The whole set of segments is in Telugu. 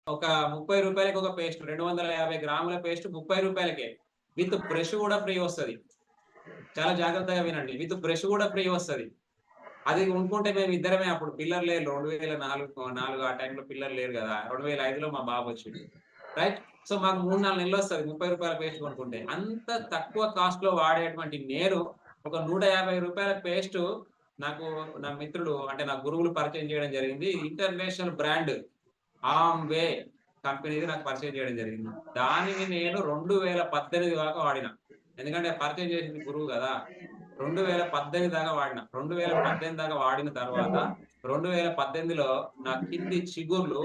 ఒక రూ. 30కి ఒక పేస్ట్ 250 గ్రాముల పేస్ట్ రూ. 30కే. విత్ బ్రష్ గూడా ఫ్రీ వస్తది. చాలా జాగ్రత్తగా వినండి. విత్ బ్రష్ గూడా ఫ్రీ వస్తది. అది కొనుక్కుంటే మేమిద్దరమే అప్పుడు పిల్లలు లేరు. 2004 ఆ టైంలో పిల్లలు లేరు గదా! 2005లో మా బాబొచ్చిండు. రైట్. సో, మాకు 3, 4 నెలలొస్తది రూ. 30 పేస్ట్ కొనుక్కుంటే. అంత తక్కువ కాస్ట్‌లో వాడేటువంటి నేను ఒక రూ. 150 పేస్టు నాకు నా మిత్రుడు అంటే నా గురువులు పరిచయం చేయడం జరిగింది. ఇంటర్నేషనల్ బ్రాండ్ ఆమ్వే కంపెనీది నాకు పరిచయం చేయడం జరిగింది. దానిని నేను 2018 దాకా వాడిన. ఎందుకంటే పరిచయం చేసింది గురువు గదా! 2018 దాకా వాడిన. 2018 దాకా వాడిన తర్వాత 2018లో నా కింది చిగుర్లు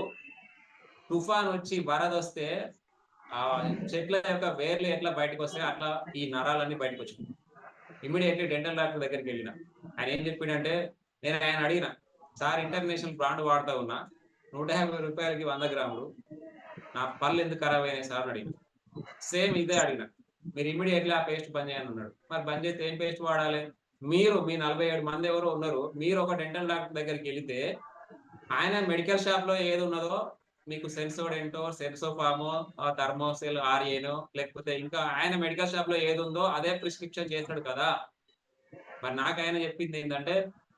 తుఫానొచ్చి వరదొస్తే చెట్ల యొక్క వేర్లు ఎట్లా బయటకొస్తాయో అట్లా ఈ నరాలన్నీ బయటకొచ్చినియి. ఇమ్మీడియేట్‌లీ డెంటల్ డాక్టర్ దగ్గరికెళ్ళిన. ఆయనేం జెప్పిండంటే ఆయన అడిగిన, "సార్ ఇంటర్నేషనల్ బ్రాండ్ వాడతా ఉన్నా. రూ. 150కి 100 గ్రాములు. నా పళ్ళెందుకు ఖరాబయినాయి సార్" అని అడిగిన. సేమ్ ఇదే అడిగిన. "మీరు ఇమ్మీడియేట్‌లీ ఆ పేస్ట్ బంద్ చేయండి" అన్నాడు. మరి బంద్ చేస్తే ఏం పేస్ట్ వాడాలి? మీ 47 మంది ఎవరో ఉన్నారు. మీరు ఒక డెంటల్ డాక్టర్ దగ్గరికెళితే ఆయన మెడికల్ షాప్‌లో ఏదున్నదో మీకు సెన్సోడెంటో, సెన్సోఫార్మో, థర్మోసెల్ ఆర్ఏనో లేకపోతే ఇంకా ఆయన మెడికల్ షాప్‌లో ఏదుందో అదే ప్రిస్క్రిప్షన్ చేస్తాడు కదా! మరి నాకాయన చెప్పిందేందంటే,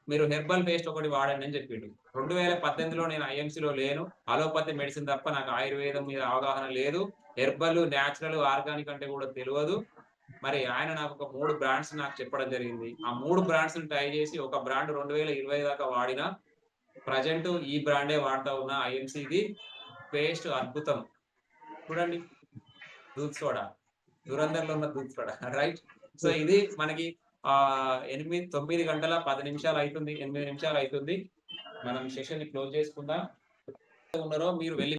"మీరు హెర్బల్ పేస్ట్ ఒకటి వాడండి" అని చెప్పిండు. 2018లో నేను ఐఎంసీలో లేను. అలోపతి మెడిసిన్ తప్ప నాకు ఆయుర్వేదం మీద అవగాహన లేదు. హెర్బల్, నేచురల్, ఆర్గానిక్ అంటే కూడా తెలవదు. మరి ఆయన నాకొక 3 బ్రాండ్స్ నాకు చెప్పడం జరిగింది. ఆ 3 బ్రాండ్స్‌ని ట్రై చేసి ఒక బ్రాండ్ 2020 దాకా వాడినా. ప్రెజెంట్ ఈ బ్రాండే వాడతా ఉన్నా ఐఎంసీది. పేస్ట్ అద్భుతం. చూడండి. దూద్ సోడా. 'ధురంధర్‌లో' ఉన్న దూద్ సోడా. రైట్. సో, ఇది మనకి 9 గంటల 10 నిమిషాలయితుంది. 8 నిమిషాలయితుంది. మనం సెషన్‌ని క్లోజ్ చేసుకుందాం. ఉన్నారో మీరు వెళ్లి